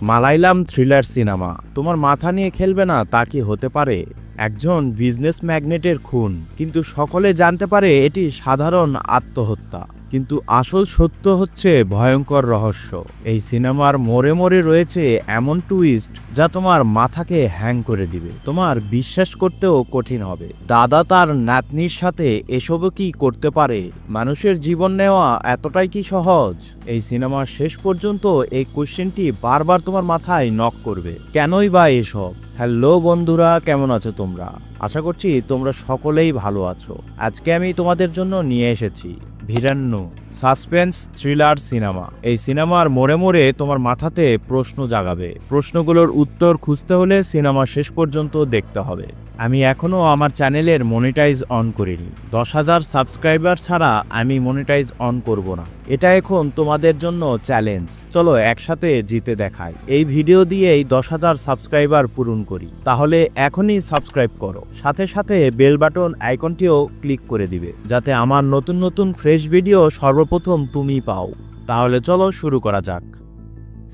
Malayalam thriller cinema তোমার মাথা নিয়ে খেলবে না তা কি হতে পারে? একজন বিজনেস ম্যাগনেটের খুন, কিন্তু সকলে জানতে পারে এটি সাধারণ আত্মহত্যা। কিন্তু আসল সত্য হচ্ছে ভয়ঙ্কর রহস্য। এই সিনেমার মোড়ে মোড়ে রয়েছে এমন টুইস্ট যা তোমার মাথাকে হ্যাং করে দিবে, তোমার বিশ্বাস করতেও কঠিন হবে। দাদা তার নাতনির সাথে এসবও কি করতে পারে? মানুষের জীবন নেওয়া এতটাই কি সহজ? এই সিনেমার শেষ পর্যন্ত এই কোশ্চেনটি বারবার তোমার মাথায় নক করবে, কেনই বা এসব? হ্যালো বন্ধুরা, কেমন আছো তোমরা? আশা করছি তোমরা সকলেই ভালো আছো। আজকে আমি তোমাদের জন্য নিয়ে এসেছি ভিরান্নু সাসপেন্স থ্রিলার সিনেমা। এই সিনেমার মোড়ে মোড়ে তোমার মাথাতে প্রশ্ন জাগাবে। প্রশ্নগুলোর উত্তর খুঁজতে হলে সিনেমা শেষ পর্যন্ত দেখতে হবে। আমি এখনও আমার চ্যানেলের মনিটাইজ অন করিনি। 10,000 সাবস্ক্রাইবার ছাড়া আমি মনিটাইজ অন করব না। এটা এখন তোমাদের জন্য চ্যালেঞ্জ। চলো একসাথে জিতে দেখাই। এই ভিডিও দিয়েই 10,000 সাবস্ক্রাইবার পূরণ করি। তাহলে এখনই সাবস্ক্রাইব করো, সাথে সাথে বেল বাটন আইকনটিও ক্লিক করে দিবে, যাতে আমার নতুন নতুন ফ্রেশ ভিডিও সর্বপ্রথম তুমি পাও। তাহলে চলো শুরু করা যাক।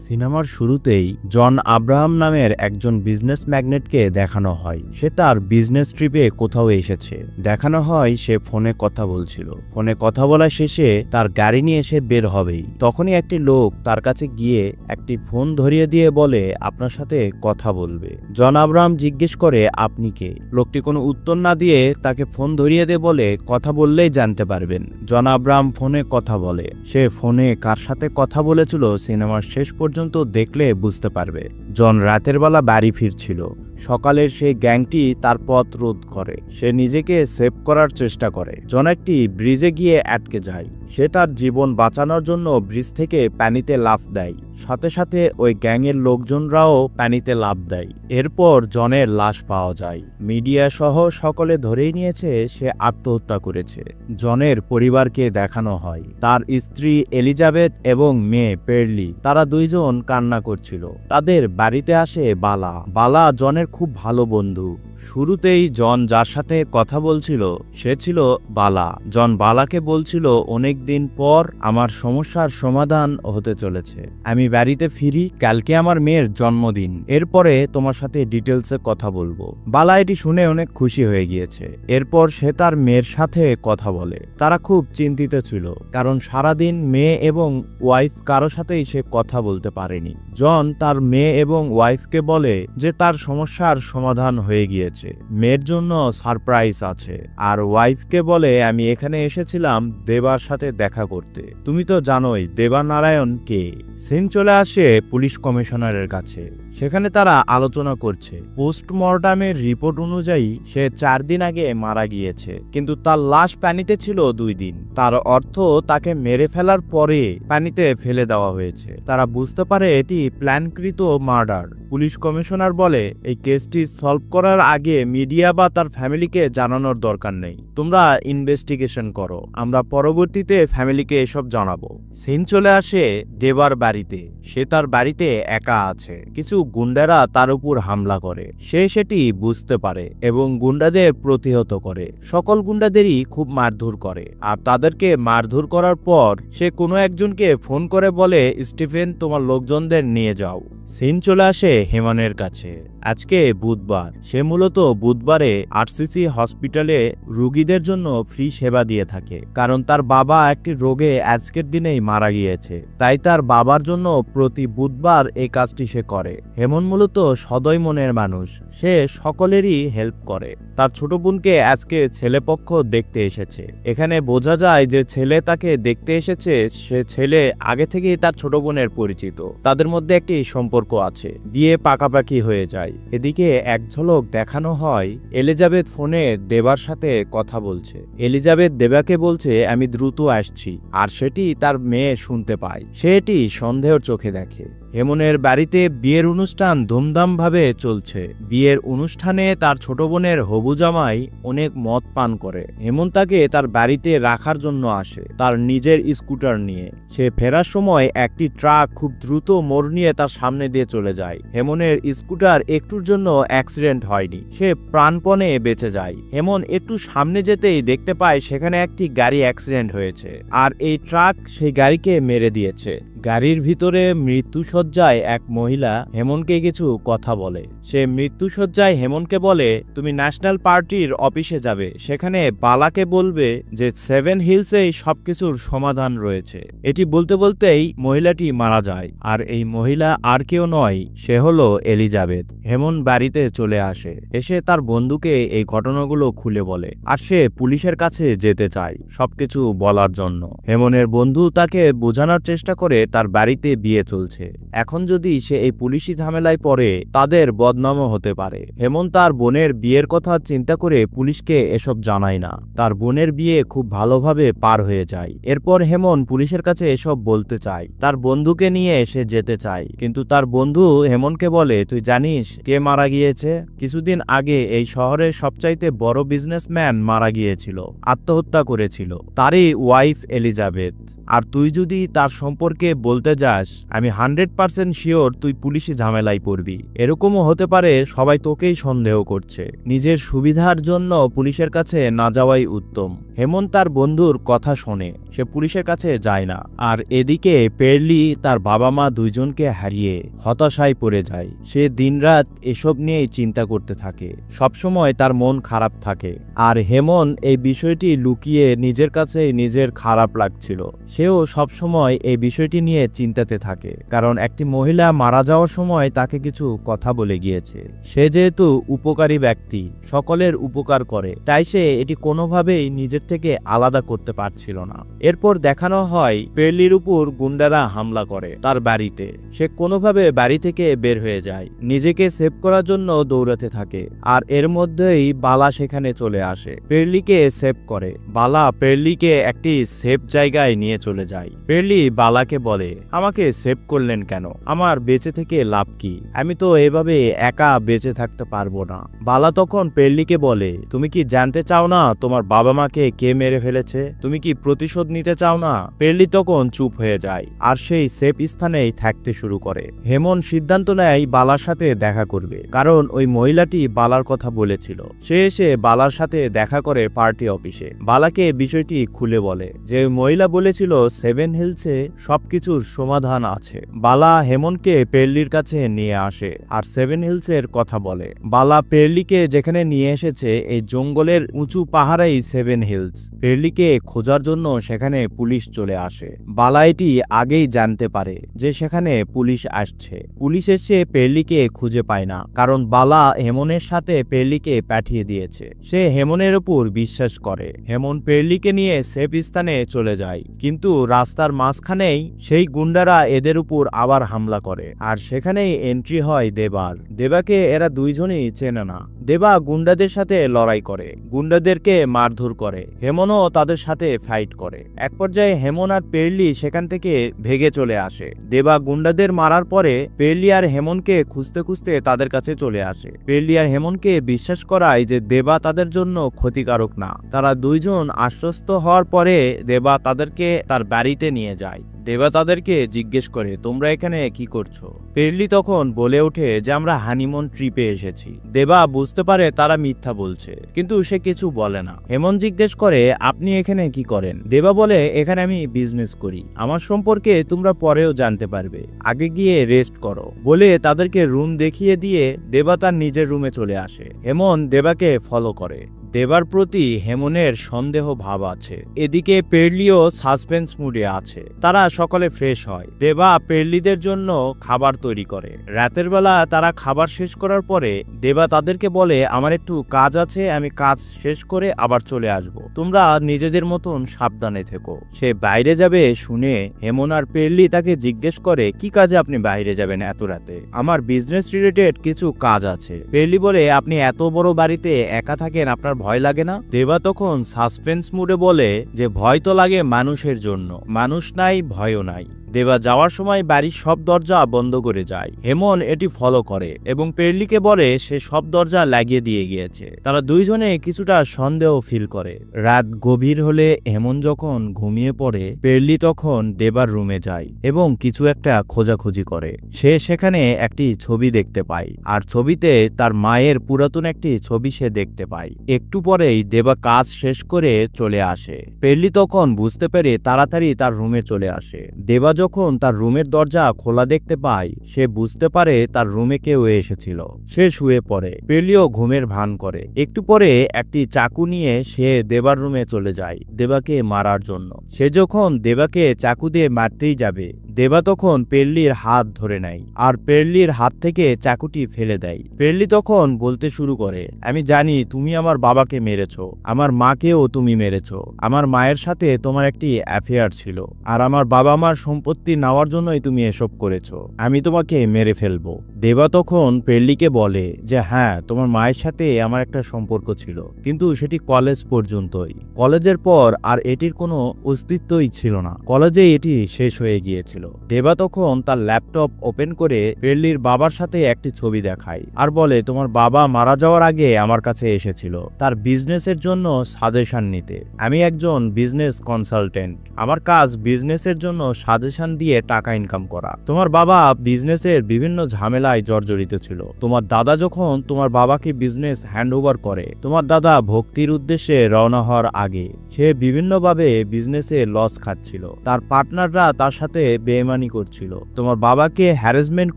সিনেমার শুরুতেই জন আব্রাহাম নামের একজন বিজনেস ম্যাগনেটকে দেখানো হয়। সে তার বিজনেস ট্রিপে কোথাও এসেছে। দেখানো হয় সে ফোনে কথা বলছিল। ফোনে কথা বলা শেষে তার গাড়ি নিয়ে সে বের হবেই, তখনই একটি লোক তার কাছে গিয়ে একটি ফোন ধরিয়ে দিয়ে বলে, আপনার সাথে কথা বলবে। জন আব্রাহাম জিজ্ঞেস করে, আপনি কে? লোকটি কোনো উত্তর না দিয়ে তাকে ফোন ধরিয়ে দিয়ে বলে, কথা বললেই জানতে পারবেন। জন আব্রাহাম ফোনে কথা বলে। সে ফোনে কার সাথে কথা বলেছিল সিনেমার শেষ পর্যন্ত দেখলে বুঝতে পারবে। জন রাতের বেলা বাড়ি ফিরছিল। সকালের সেই গ্যাংটি তার পথ রোধ করে। সে নিজেকে সেভ করার চেষ্টা করে। জন একটি ব্রিজে গিয়ে আটকে যায়। সে তার জীবন বাঁচানোর জন্য ব্রিজ থেকে পানিতে লাফ দেয়। সাথে সাথে ওই গ্যাংয়ের লোকজনরাও পানিতে লাফ দেয়। এরপর জনের লাশ পাওয়া যায়। মিডিয়া সহ সকলে ধরেই নিয়েছে সে আত্মহত্যা করেছে। জনের পরিবারকে দেখানো হয়। তার স্ত্রী এলিজাবেথ এবং মেয়ে পেরলি, তারা দুইজন কান্না করছিল। তাদের বাড়িতে আসে বালা। বালা জনের খুব ভালো বন্ধু। শুরুতেই জন যার সাথে কথা বলছিল সে ছিল বালা। জন বালাকে বলছিল, অনেক দিন পর আমার সমস্যার সমাধান হতে চলেছে। আমি বাড়িতে ফিরি, কালকে আমার মেয়ের জন্মদিন। এরপরে তোমার সাথে ডিটেলসে কথা বলবো। বালা এটি শুনে অনেক খুশি হয়ে গিয়েছে। এরপর সে তার মেয়ের সাথে কথা বলে। তারা খুব চিন্তিত ছিল, কারণ সারাদিন মেয়ে এবং ওয়াইফ কারো সাথেই সে কথা বলতে পারেনি। জন তার মেয়ে এবং ওয়াইফকে বলে যে তার সমস্যার সমাধান হয়ে গিয়েছে, মেয়ের জন্য সারপ্রাইজ আছে। আর ওয়াইফকে বলে, আমি এখানে এসেছিলাম দেবার সাথে দেখা করতে। তুমি তো জানোই দেবা নারায়ণ কে। সিন চলে আসে পুলিশ কমিশনারের কাছে। সেখানে তারা আলোচনা করছে। পোস্টমর্টমের রিপোর্ট অনুযায়ী সে 4 দিন আগে মারা গিয়েছে, কিন্তু তার লাশ পানিতে ছিল 2 দিন। তার অর্থ তাকে মেরে ফেলার পরে পানিতে ফেলে দেওয়া হয়েছে। তারা বুঝতে পারে এটি প্ল্যানকৃত মার্ডার। পুলিশ কমিশনার বলে, এই কেসটি সলভ করার আগে মিডিয়া বা তার ফ্যামিলিকে জানানোর দরকার নেই। তোমরা ইনভেস্টিগেশন করো, আমরা পরবর্তীতে ফ্যামিলিকে এসব জানাবো। সিন চলে আসে দেবার বাড়িতে। সে তার বাড়িতে একা আছে। কিছু গুন্ডারা তার উপর হামলা করে। সে সেটি বুঝতে পারে এবং গুন্ডাদের প্রতিহত করে। সকল গুন্ডাদেরই খুব মারধর করে। আর তাদেরকে মারধর করার পর সে কোনো একজনকে ফোন করে বলে, স্টিফেন তোমার লোকজনদের নিয়ে যাও। সিন চলে আসে হেমনের কাছে। আজকে বুধবার। সে মূলত বুধবারে আরসিসি হসপিটালে রোগীদের জন্য ফ্রি সেবা দিয়ে থাকে, কারণ তার বাবা একটি রোগে আজকের দিনেই মারা গিয়েছে। তাই তার বাবার জন্য প্রতি বুধবার এই কাজটি সে করে। হেমন মূলত সদয় মনের মানুষ। সে সকলেরই হেল্প করে। তার ছোট বোনকে আজকে ছেলেপক্ষ দেখতে এসেছে। এখানে বোঝা যায় যে ছেলে তাকে দেখতে এসেছে, সে ছেলে আগে থেকেই তার ছোট বোনের পরিচিত। তাদের মধ্যে একটি সম্পর্ক আছে। বিয়ে পাকাপাকি হয়ে যায়। এদিকে এক ঝলক দেখানো হয় এলিজাবেথ ফোনে দেবার সাথে কথা বলছে। এলিজাবেথ দেবাকে বলছে, আমি দ্রুত আসছি। আর সেটি তার মেয়ে শুনতে পায়। সে এটি সন্দেহের চোখে দেখে। হেমনের বাড়িতে বিয়ের অনুষ্ঠান ধুমধামভাবে চলছে। বিয়ের অনুষ্ঠানে তার ছোট বোনের হবু জামাই অনেক মদ পান করে। হেমন তাকে তার বাড়িতে রাখার জন্য আসে তার নিজের স্কুটার নিয়ে। সে ফেরার সময় একটি ট্রাক খুব দ্রুত মোড় নিয়ে তার সামনে দিয়ে চলে যায়। হেমনের স্কুটার একটুর জন্য অ্যাক্সিডেন্ট হয়নি। সে প্রাণপণে বেঁচে যায়। হেমন একটু সামনে যেতেই দেখতে পায় সেখানে একটি গাড়ি অ্যাক্সিডেন্ট হয়েছে, আর এই ট্রাক সেই গাড়িকে মেরে দিয়েছে। গাড়ির ভিতরে মৃত্যুশয্যায় এক মহিলা হেমনকে কিছু কথা বলে। সে মৃত্যুশয্যায় হেমনকে বলে, তুমি ন্যাশনাল পার্টির অফিসে যাবে, সেখানে বালাকে বলবে যে 7 হিলসেই সবকিছুর সমাধান রয়েছে। এটি বলতে বলতেই মহিলাটি মারা যায়। আর এই মহিলা আর কেউ নয়, সে হলো এলিজাবেথ। হেমন বাড়িতে চলে আসে, এসে তার বন্ধুকে এই ঘটনাগুলো খুলে বলে। আর সে পুলিশের কাছে যেতে চায় সবকিছু বলার জন্য। হেমনের বন্ধু তাকে বোঝানোর চেষ্টা করে তার বাড়িতে বিয়ে চলছে, এখন যদি সে এই পুলিশি ঝামেলায় পড়ে তাদের বদনামও হতে পারে। হেমন তার বোনের বিয়ের কথা চিন্তা করে পুলিশকে এসব জানায় না। তার বোনের বিয়ে খুব ভালোভাবে পার হয়ে যায়। এরপর হেমন পুলিশের কাছে এসব বলতে চায়, তার বন্ধুকে নিয়ে সে যেতে চায়। কিন্তু তার বন্ধু হেমনকে বলে, তুই জানিস কে মারা গিয়েছে? কিছুদিন আগে এই শহরের সবচাইতে বড় বিজনেসম্যান মারা গিয়েছিল, আত্মহত্যা করেছিল, তারই ওয়াইফ এলিজাবেথ। আর তুই যদি তার সম্পর্কে বলতে যাস, আমি 100% শিওর তুই পুলিশি ঝামেলায় পড়বি। এরকমও হতে পারে সবাই তোকেই সন্দেহ করছে। নিজের সুবিধার জন্য পুলিশের কাছে না যাওয়াই উত্তম। হেমন তার বন্ধুর কথা শোনে, সে পুলিশের কাছে যায় না। আর এদিকে পেরলি তার বাবা মা দুইজনকে হারিয়ে হতাশায় পড়ে যায়। সে দিনরাত এসব নিয়েই চিন্তা করতে থাকে, সবসময় তার মন খারাপ থাকে। আর হেমন এই বিষয়টি লুকিয়ে নিজের কাছে নিজের খারাপ লাগছিল। সেও সবসময় এই বিষয়টি নিয়ে চিন্তাতে থাকে, কারণ একটি মহিলা মারা যাওয়ার সময় তাকে কিছু কথা বলে গিয়েছে। সে যেহেতু উপকারী ব্যক্তি, সকলের উপকার করে, তাই সে এটি কোনোভাবেই নিজের থেকে আলাদা করতে পারছিল না। এরপর দেখানো হয় পেরলির উপর গুন্ডারা হামলা করে তার বাড়িতে। সে কোনোভাবে বাড়ি থেকে বের হয়ে যায়, নিজেকে সেভ করার জন্য দৌড়াতে থাকে। আর এর মধ্যেই বালা সেখানে চলে আসে, পেরলিকে সেভ করে। বালা পেরলিকে একটি সেফ জায়গায় নিয়ে চলে যায়। পেরলি বালাকে বলে, আমাকে সেভ করলেন কেন? আমার বেঁচে থেকে লাভ কি? আমি তো এভাবে একা বেঁচে থাকতে পারবো না। বালা তখন পেরলিকে বলে, তুমি কি জানতে চাও না তোমার বাবা মাকে কে মেরে ফেলেছে? তুমি কি প্রতিশোধ নিতে চাও না? পেরলি তখন চুপ হয়ে যায় আর সেই সেফ স্থানেই থাকতে শুরু করে। হেমন সিদ্ধান্ত নেয় বালার সাথে দেখা করবে, কারণ ওই মহিলাটি বালার কথা বলেছিল। সে এসে বালার সাথে দেখা করে পার্টি অফিসে। বালাকে বিষয়টি খুলে বলে যে মহিলা বলেছিল 7 হিলসে সবকিছুর সমাধান আছে। বালা হেমনকে পেরলির কাছে নিয়ে আসে আর 7 হিলসের কথা বলে। বালা পেরলিকে যেখানে নিয়ে এসেছে এই জঙ্গলের উঁচু পাহাড়েই 7 হিলস। পেরলিকে খোঁজার জন্য সেখানে পুলিশ চলে আসে। বালা এটি আগেই জানতে পারে যে সেখানে পুলিশ আসছে। পুলিশ এসে পেরলিকে খুঁজে পায় না, কারণ বালা হেমনের সাথে পেরলিকে পাঠিয়ে দিয়েছে। সে হেমনের উপর বিশ্বাস করে। হেমন পেরলিকে নিয়ে সেফ স্থানে চলে যায়, কিন্তু রাস্তার মাঝখানেই সেই গুন্ডারা এদের উপর আবার হামলা করে। আর সেখানেই এন্ট্রি হয় দেবার। দেবাকে এরা দুইজনই চেনে না। দেবা গুন্ডাদের সাথে লড়াই করে, গুন্ডাদেরকে মারধর করে। হেমনও তাদের সাথে ফাইট করে। এক পর্যায়ে হেমন আর পেরলি সেখান থেকে ভেগে চলে আসে। দেবা গুন্ডাদের মারার পরে পেরলি আর হেমনকে খুঁজতে খুঁজতে তাদের কাছে চলে আসে। পেরলি আর হেমনকে বিশ্বাস করায় যে দেবা তাদের জন্য ক্ষতিকারক না। তারা দুইজন আশ্বস্ত হওয়ার পরে দেবা তাদেরকে তার বাড়িতে নিয়ে যায়। দেবা তাদেরকে জিজ্ঞেস করে, তোমরা এখানে কি করছো? পেরলি তখন বলে ওঠে যে আমরা হানিমুন ট্রিপে এসেছি। দেবা বুঝতে পারে তারা মিথ্যা বলছে, কিন্তু সে কিছু বলে না। হেমন জিজ্ঞেস করে, আপনি এখানে কি করেন? দেবা বলে, এখানে আমি বিজনেস করি, আমার সম্পর্কে তোমরা পরেও জানতে পারবে, আগে গিয়ে রেস্ট করো। বলে তাদেরকে রুম দেখিয়ে দিয়ে দেবা তার নিজের রুমে চলে আসে। হেমন দেবাকে ফলো করে। দেবার প্রতি হেমনের সন্দেহ ভাব আছে। এদিকে পেরলিও সাসপেন্স মুডে আছে। তারা সকলে ফ্রেশ হয়। দেবা পেরলিদের জন্য খাবার তৈরি করে। রাতের বেলা তারা খাবার শেষ করার পরে দেবা তাদেরকে বলে, আমার একটু কাজ আছে, আমি কাজ শেষ করে আবার চলে আসব, তোমরা নিজেদের মতন সাবধানে থেকো। সে বাইরে যাবে শুনে হেমন আর পেরলি তাকে জিজ্ঞেস করে, কি কাজে আপনি বাইরে যাবেন এত রাতে? আমার বিজনেস রিলেটেড কিছু কাজ আছে। পেরলি বলে, আপনি এত বড় বাড়িতে একা থাকেন, আপনার ভয় লাগে না? দেবা তখন সাসপেন্স মুডে বলে যে ভয় তো লাগে মানুষের জন্য, মানুষ নাই ভয়ও নাই। দেবা যাওয়ার সময় বাড়ির সব দরজা বন্ধ করে যায়। হেমন এটি ফলো করে এবং পেরলিকে বলে সে সব দরজা লাগিয়ে দিয়ে গিয়েছে। তারা দুইজনে কিছুটা সন্দেহ ফিল করে। রাত গভীর হলে হেমন যখন ঘুমিয়ে পড়ে, পেরলি তখন দেবার রুমে যায় এবং কিছু একটা খোঁজাখুঁজি করে। সে সেখানে একটি ছবি দেখতে পায় আর ছবিতে তার মায়ের পুরাতন একটি ছবি সে দেখতে পায়। একটু পরেই দেবা কাজ শেষ করে চলে আসে। পেরলি তখন বুঝতে পেরে তাড়াতাড়ি তার রুমে চলে আসে। দেবা যখন তার রুমের দরজা খোলা দেখতে পায় সে বুঝতে পারে তার রুমে কেউ এসেছিল। সে শুয়ে পড়ে। পেরলিও ঘুমের ভান করে। একটু পরে একটি চাকু নিয়ে সে দেবার রুমে চলে যায় দেবাকে মারার জন্য। সে যখন দেবাকে চাকু দিয়ে মারতেই যাবে, দেবা তখন পেরলির হাত ধরে নেয় আর পেরলির হাত থেকে চাকুটি ফেলে দেয়। পেরলি তখন বলতে শুরু করে, আমি জানি তুমি আমার বাবাকে মেরেছ, আমার মাকেও তুমি মেরেছ, আমার মায়ের সাথে তোমার একটি অ্যাফেয়ার ছিল, আর আমার বাবা মার সম্পত্তি নেওয়ার জন্যই তুমি এসব করেছো, আমি তোমাকে মেরে ফেলবো। দেবা তখন পেরলিকে বলে যে হ্যাঁ, তোমার মায়ের সাথে আমার একটা সম্পর্ক ছিল, কিন্তু সেটি কলেজ পর্যন্তই। কলেজের পর আর এটির কোনো অস্তিত্বই ছিল না, কলেজে এটি শেষ হয়ে গিয়েছিল। দেবা তখন তার ল্যাপটপ ওপেন করে পেরলির বাবার সাথে একটি ছবি দেখায় আর বলে, তোমার বাবা মারা যাওয়ার আগে আমার কাছে এসেছিল তার বিজনেসের জন্য সাজেশন নিতে। আমি একজন বিজনেস কনসালটেন্ট, আমার কাজ বিজনেসের জন্য সাজেশন দিয়ে টাকা ইনকাম করা। তোমার বাবা বিজনেসের বিভিন্ন ঝামেলায় জর্জরিত ছিল। তোমার দাদা যখন তোমার বাবাকে বিজনেস হ্যান্ডওভার করে, তোমার দাদা ভক্তির উদ্দেশ্যে রওনা হওয়ার আগে সে বিভিন্নভাবে বিজনেসে লস খাচ্ছিল। তার পার্টনাররা তার সাথে বেইমানি করছিল। তোমার বাবাকে হ্যারাসমেন্ট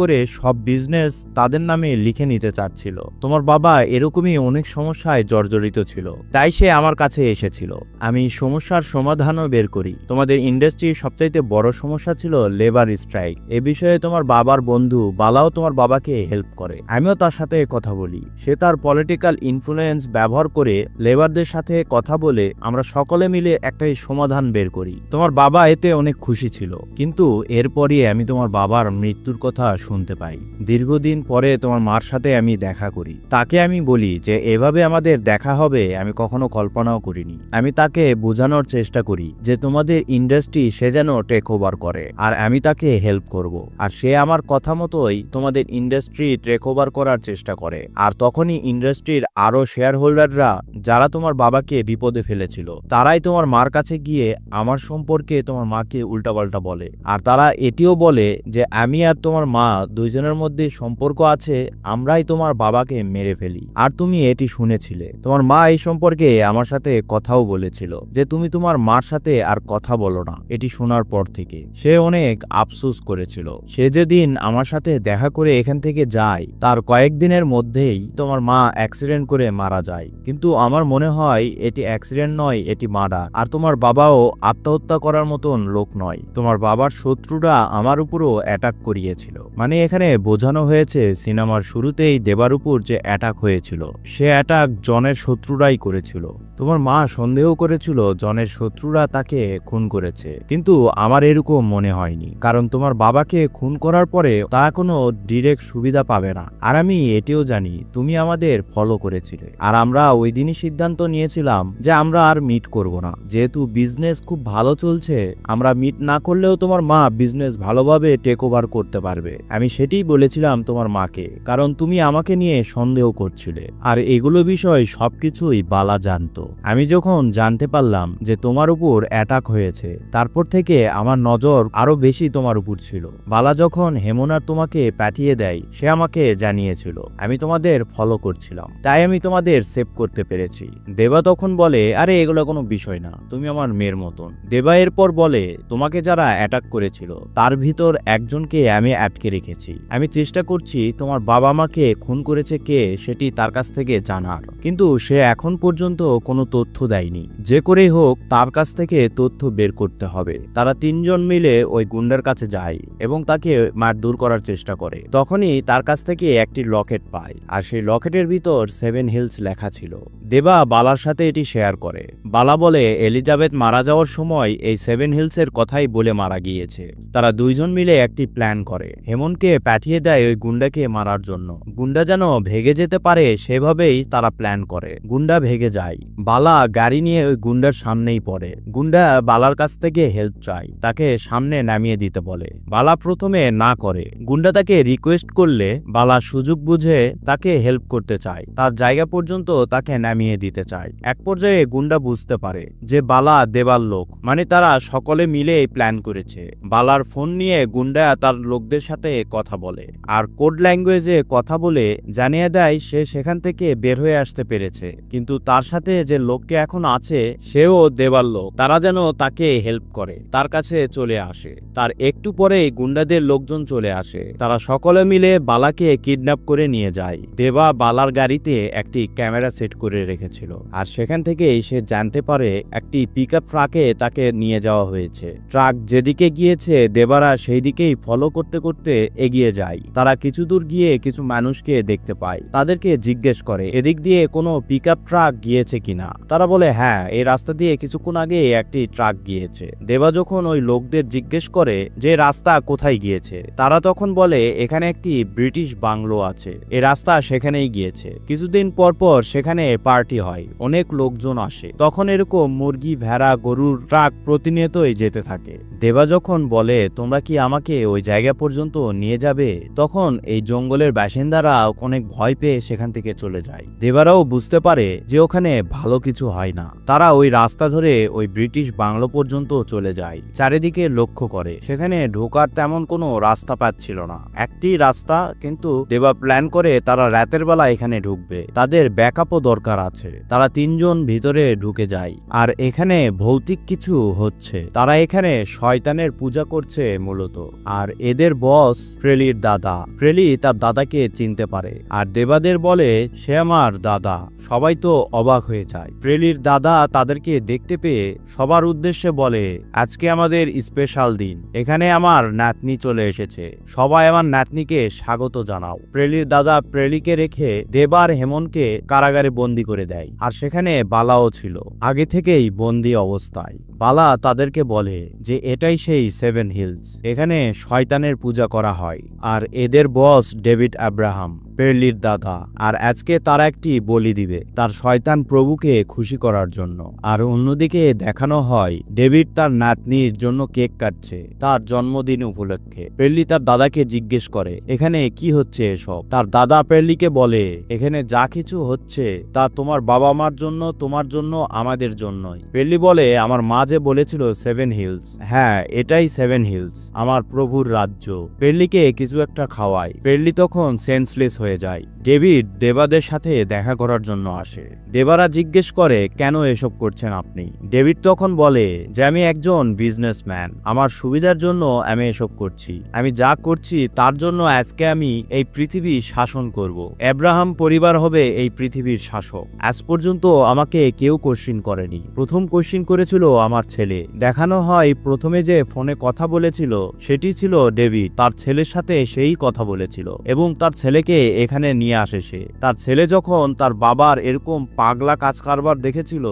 করে সব বিজনেস তাদের নামে লিখে নিতে চাচ্ছিল। তোমার বাবা এরকমই অনেক সমস্যায় জর্জরিত ছিল, তাই সে আমার কাছে এসেছিল। আমি সমস্যার সমাধানও বের করি। তোমাদের ইন্ডাস্ট্রির সবচাইতে বড় সমস্যা ছিল লেবার স্ট্রাইক। এ বিষয়ে তোমার বাবার বন্ধু বালাও তোমার বাবাকে হেল্প করে, আমিও তার সাথে কথা বলি। সে তার পলিটিক্যাল ইনফ্লুয়েন্স ব্যবহার করে লেবারদের সাথে কথা বলে আমরা সকলে মিলে একটা সমাধান বের করি। তোমার বাবা এতে অনেক খুশি ছিল, কিন্তু এরপরই আমি তোমার বাবার মৃত্যুর কথা শুনতে পাই। দীর্ঘদিন পরে তোমার মার সাথে আমি দেখা করি। তাকে আমি বলি যে এভাবে আমাদের দেখা হবে আমি কখনো কল্পনাও করিনি। আমি তাকে বোঝানোর চেষ্টা করি যে তোমাদের ইন্ডাস্ট্রি সে যেন টেক ওভার করে আর আমি তাকে হেল্প করব। আর সে আমার কথা মতোই তোমাদের ইন্ডাস্ট্রি টেক ওভার করার চেষ্টা করে। আর তখনই ইন্ডাস্ট্রির আরো শেয়ার হোল্ডাররা যারা তোমার বাবাকে বিপদে ফেলেছিল তারাই তোমার মার কাছে গিয়ে আমার সম্পর্কে তোমার মাকে উল্টাপাল্টা বলে। আর তারা এটিও বলে যে আমি আর তোমার মা দুইজনের মধ্যে সম্পর্ক আছে, আমরাই তোমার বাবাকে মেরে ফেলি। আর তুমি এটি শুনেছিলে। তোমার মা এই সম্পর্কে আমার সাথে কথাও বলেছিল যে তুমি তোমার মার সাথে আর কথা বলো না। এটি শোনার পর থেকে সে অনেক আফসোস করেছিল। সে যেদিন আমার সাথে দেখা করে এখান থেকে যায় তার কয়েকদিনের মধ্যেই তোমার মা অ্যাক্সিডেন্ট করে মারা যায়। কিন্তু আমার মনে হয় এটি অ্যাক্সিডেন্ট নয়, এটি মার্ডার। আর তোমার বাবাও আত্মহত্যা করার মতন লোক নয়। তোমার বাবার শত্রুরা আমার উপরও অ্যাটাক করিয়েছিল। মানে এখানে বোঝানো হয়েছে সিনেমার শুরুতেই দেবার উপর যে অ্যাটাক হয়েছিল সে অ্যাটাক জনের শত্রুরাই করেছিল। তোমার মা সন্দেহ করেছিল জনের শত্রুরা তাকে খুন করেছে, কিন্তু আমার এরকম মনে হয়নি, কারণ তোমার বাবাকে খুন করার পরে তা কোনো ডিরেক্ট সুবিধা পাবে না। আর আমি এটিও জানি তুমি আমাদের ফলো করেছিলে, আর আমরা ওই দিনই সিদ্ধান্ত নিয়েছিলাম যে আমরা আর মিট করব না। যেহেতু বিজনেস খুব ভালো চলছে, আমরা মিট না করলেও তোমার মা বিজনেস ভালোভাবে টেক ওভার করতে পারবে। আমি সেটাই বলেছিলাম তোমার মাকে, কারণ তুমি আমাকে নিয়ে সন্দেহ করছিলে। আর এগুলো বিষয় সবকিছুই বালা জানতো। আমি যখন জানতে পারলাম যে তোমার উপর অ্যাটাক হয়েছে, তারপর থেকে আমার নজর আরো বেশি তোমার উপর ছিল। বালা যখন হেমনার তোমাকে পাঠিয়ে দেয় সে আমাকে জানিয়েছিল। আমি তোমাদের ফলো করছিলাম, তাই আমি তোমাদের সেভ করতে পেরেছি। দেবা তখন বলে, আরে এগুলো কোনো বিষয় না, তুমি আমার মেয়ের মতন। দেবা এরপর বলে, তোমাকে যারা অ্যাটাক করেছিল তার ভিতর একজনকে আমি আটকে রেখেছি। আমি চেষ্টা করছি তোমার বাবা মাকে খুন করেছে কে সেটি তার কাছ থেকে জানার, কিন্তু সে এখন পর্যন্ত কোনো তথ্য দেয়নি। যে করেই হোক তার কাছ থেকে তথ্য বের করতে হবে। তারা তিনজন মিলে ওই গুন্ডার কাছে যায় এবং তাকে মারধর করার চেষ্টা করে। তখনই তার কাছ থেকে একটি লকেট পায়, আর সেই লকেটের ভিতর 7 হিলস লেখা ছিল। দেবা বালার সাথে এটি শেয়ার করে। বালা বলে এলিজাবেথ মারা যাওয়ার সময় এই 7 হিলসের কথাই বলে মারা গিয়েছে। তারা দুইজন মিলে একটি প্ল্যান করে, হেমনকে পাঠিয়ে দেয় ওই গুন্ডাকে মারার জন্য। গুন্ডা যেন ভেগে যেতে পারে সেভাবেই তারা প্ল্যান করে। গুন্ডা ভেগে যায়, বালা গাড়ি নিয়ে ওই গুন্ডার সামনেই পড়ে। গুন্ডা বালার কাছ থেকে হেল্প চায়, তাকে সামনে নামিয়ে দিতে বলে। বালা প্রথমে না করে। গুন্ডা তাকে রিকোয়েস্ট করলে বালা সুযোগ বুঝে তাকে হেল্প করতে চায়, তার জায়গা পর্যন্ত তাকে নামিয়ে দিতে চায়। এক পর্যায়ে গুন্ডা বুঝতে পারে যে বালা দেবার লোক, মানে তারা সকলে মিলে এই প্ল্যান করেছে। বালার ফোন নিয়ে গুন্ডা তার লোকদের সাথে কথা বলে আর কোড ল্যাঙ্গুয়েজে কথা বলে জানিয়ে দেয় সে সেখান থেকে বের হয়ে আসতে পেরেছে, কিন্তু তার সাথে যে যে লোকটি এখন আছে সেও দেবার লোক। তারা যেন তাকে হেল্প করে, তার কাছে চলে আসে। তার একটু পরেই গুন্ডাদের লোকজন চলে আসে। তারা সকলে মিলে বালাকে কিডন্যাপ করে নিয়ে যায়। দেবা বালার গাড়িতে একটি ক্যামেরা সেট করে রেখেছিল, আর সেখান থেকেই সে জানতে পারে একটি পিকআপ ট্রাকে তাকে নিয়ে যাওয়া হয়েছে। ট্রাক যেদিকে গিয়েছে দেবারা সেই দিকেই ফলো করতে করতে এগিয়ে যায়। তারা কিছু দূর গিয়ে কিছু মানুষকে দেখতে পায়। তাদেরকে জিজ্ঞেস করে এদিক দিয়ে কোনো পিকআপ ট্রাক গিয়েছে কিনা। তারা বলে হ্যাঁ, এই রাস্তা দিয়ে কিছুক্ষণ আগে একটি ট্রাক গিয়েছে। দেবা যখন ওই লোকদের জিজ্ঞেস করে যে রাস্তা কোথায় গিয়েছে, তারা তখন বলে এখানে একটি ব্রিটিশ বাংলো আছে, এই রাস্তা সেখানেই গিয়েছে। কিছুদিন পর পর সেখানে পার্টি হয়, অনেক লোকজন আসে। তখন এরকম মুরগি, ভেড়া, গরুর ট্রাক প্রতিনিয়তই যেতে থাকে। দেবা যখন বলে তোমরা কি আমাকে ওই জায়গা পর্যন্ত নিয়ে যাবে, তখন এই জঙ্গলের বাসিন্দারা অনেক ভয় পেয়ে সেখান থেকে চলে যায়। দেবারাও বুঝতে পারে যে ওখানে ভালো কিছু হয় না। তারা ওই রাস্তা ধরে ওই ব্রিটিশ বাংলো পর্যন্ত চলে যায়। চারিদিকে লক্ষ্য করে সেখানে ঢোকার তেমন কোনো রাস্তা পাচ্ছিল না, একটি রাস্তা। কিন্তু দেবা প্ল্যান করে তারা রাতের বেলা এখানে ঢুকবে, তাদের ব্যাকআপও দরকার আছে। তারা তিনজন ভিতরে ঢুকে যায়, আর এখানে ভৌতিক কিছু হচ্ছে। তারা এখানে শয়তানের পূজা করছে মূলত। আর এদের বস ফ্রেলির দাদা। ফ্রেলি তার দাদাকে চিনতে পারে, আর দেবাদের বলে সে আমার দাদা। সবাই তো অবাক হয়ে যায়। ফ্রেলির দাদা তাদেরকে দেখতে পেয়ে সবার উদ্দেশ্যে বলে আজকে আমাদের স্পেশাল দিন, এখানে আমার নাতনি চলে এসেছে, সবাই আমার নাতনিকে স্বাগত জানাও। ফ্রেলির দাদা ফ্রেলিকে রেখে দেবার হেমনকে কারাগারে বন্দি করে দেয়, আর সেখানে বালাও ছিল আগে থেকেই বন্দি অবস্থায়। বালা তাদেরকে বলে যে এটাই সেই সেভেন হিলস, এখানে শয়তানের পূজা করা হয়। আর এদের বস ডেভিড আব্রাহাম, ফ্রেলির দাদা। আর আজকে তারা একটি বলি দিবে তার শয়তান প্রভুকে খুশি করার জন্য। আর অন্যদিকে দেখানো হয় ডেভিড তার নাতনির জন্য কেক কাটছে তার জন্মদিন উপলক্ষে। ফ্রেলি তার দাদাকে জিজ্ঞেস করে এখানে কি হচ্ছে এসব। তার দাদা ফ্রেলিকে বলে এখানে যা কিছু হচ্ছে তা তোমার বাবা মার জন্য, তোমার জন্য, আমাদের জন্যই। ফ্রেলি বলে আমার মা যে বলেছিল সেভেন হিলস, হ্যাঁ এটাই সেভেন হিলস, আমার প্রভুর রাজ্য। ফ্রেলিকে কিছু একটা খাওয়ায়। ফ্রেলি তখন সেন্সলেস হয়ে যায়। ডেভিড দেবাদের সাথে দেখা করার জন্য আসে। দেবারা জিজ্ঞেস করে কেন এসব করছেন আপনি। ডেভিড তখন বলে যে আমি একজন বিজনেসম্যান, আমার সুবিধার জন্য আমি এসব করছি। আমি যা করছি তার জন্য আজকে আমি এই পৃথিবী শাসন করব। আব্রাহাম পরিবার হবে এই পৃথিবীর শাসক। আজ পর্যন্ত আমাকে কেউ কোশ্চিন করেনি, প্রথম কোশ্চিন করেছিল আমার ছেলে। দেখানো হয় প্রথমে যে ফোনে কথা বলেছিল সেটি ছিল ডেভিড, তার ছেলের সাথে সেই কথা বলেছিল এবং তার ছেলেকে এখানে নিয়ে আসে সে। তার ছেলে যখন তার বাবার এরকম পাগলা কাজ কারবার দেখেছিল,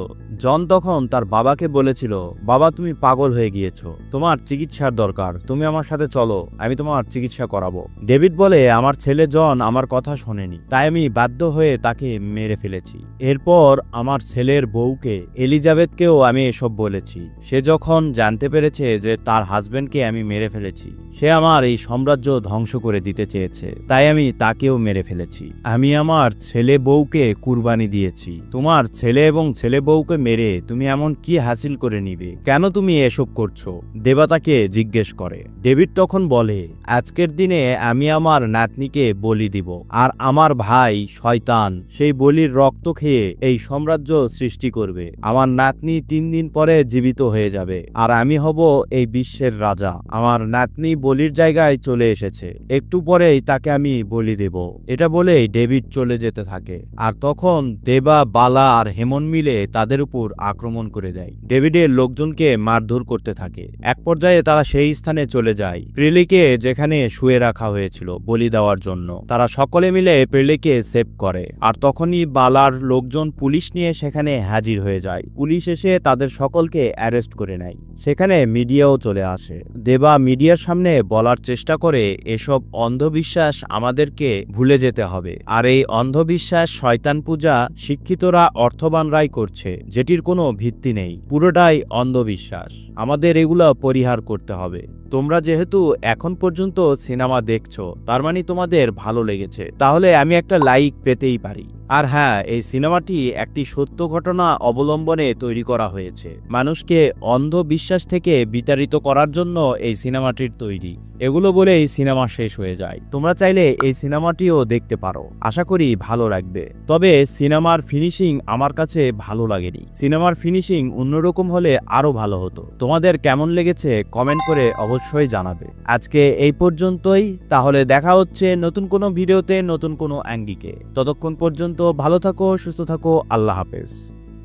জন তখন তার বাবাকে বলেছিল বাবা তুমি পাগল হয়ে গিয়েছো, তোমার চিকিৎসার দরকার, তুমি আমার সাথে চলো, আমি তোমার চিকিৎসা করাবো। ডেভিড বলে আমার ছেলে জন আমার কথা শোনেনি, তাই আমি বাধ্য হয়ে তাকে মেরে ফেলেছি। এরপর আমার ছেলের বউকে এলিজাবেথকেও আমি এসব বলেছি। সে যখন জানতে পেরেছে যে তার হাজবেন্ডকে আমি মেরে ফেলেছি, সে আমার এই সাম্রাজ্য ধ্বংস করে দিতে চেয়েছে, তাই আমি তাকেও মেরে ফেলেছি। আমি আমার ছেলে বউকে কুরবানি দিয়েছি। তোমার ছেলে এবং ছেলে বউকে মেরে তুমি এমন কি হাসিল করে নিবে, কেন তুমি এসব করছো? দেবা তাকে জিজ্ঞেস করে। ডেভিড তখন বলে আজকের দিনে আমি আমার নাতনিকে বলি দিব, আর আমার ভাই শয়তান সেই বলির রক্ত খেয়ে এই সাম্রাজ্য সৃষ্টি করবে। আমার নাতনি 3 দিন পরে জীবিত হয়ে যাবে, আর আমি হব এই বিশ্বের রাজা। আমার নাতনি বলির জায়গায় চলে এসেছে, একটু পরেই তাকে আমি বলি দেব। এটা বলেই ডেভিড চলে যেতে থাকে। আর তখন দেবা, বালা আর হেমন মিলে তাদের উপর আক্রমণ করে দেয়। ডেভিডের লোকজনকে মারধর করতে থাকে। এক পর্যায়ে তারা সেই স্থানে চলে যায় ফ্রেলিকে যেখানে শুয়ে রাখা হয়েছিল বলি দেওয়ার জন্য। তারা সকলে মিলে ফ্রেলিকে সেভ করে। আর তখনই বালার লোকজন পুলিশ নিয়ে সেখানে হাজির হয়ে যায়। পুলিশ এসে তাদের সকলকে অ্যারেস্ট করে নেয়। সেখানে মিডিয়াও চলে আসে। দেবা মিডিয়ার সামনে বলার চেষ্টা করে এসব অন্ধবিশ্বাস আমাদেরকে ভুলে যেতে হবে। আর এই অন্ধবিশ্বাস শয়তান পূজা শিক্ষিতরা অর্থবানরাই করছে, যেটির কোনো ভিত্তি নেই, পুরোটাই অন্ধবিশ্বাস। আমাদের এগুলো পরিহার করতে হবে। তোমরা যেহেতু এখন পর্যন্ত সিনেমা দেখছো, তার মানে তোমাদের ভালো লেগেছে, তাহলে আমি একটা লাইক পেতেই পারি। আর হ্যাঁ, এই সিনেমাটি একটি সত্য ঘটনা অবলম্বনে তৈরি করা হয়েছে। মানুষকে অন্ধবিশ্বাস থেকে বিতাড়িত করার জন্য এই সিনেমাটির তৈরি। এগুলো বলেই সিনেমা শেষ হয়ে যায়। তোমরা চাইলে এই সিনেমাটিও দেখতে পারো, আশা করি ভালো লাগবে। তবে সিনেমার ফিনিশিং আমার কাছে ভালো লাগেনি। সিনেমার ফিনিশিং অন্যরকম হলে আরো ভালো হতো। তোমাদের কেমন লেগেছে কমেন্ট করে অবশ্যই জানাবে। আজকে এই পর্যন্তই, তাহলে দেখা হচ্ছে নতুন কোনো ভিডিওতে নতুন কোনো অ্যাঙ্গিকে। ততক্ষণ পর্যন্ত ভালো থাকো, সুস্থ থাকো, আল্লাহ হাফেজ,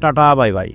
টাটা, বাই বাই।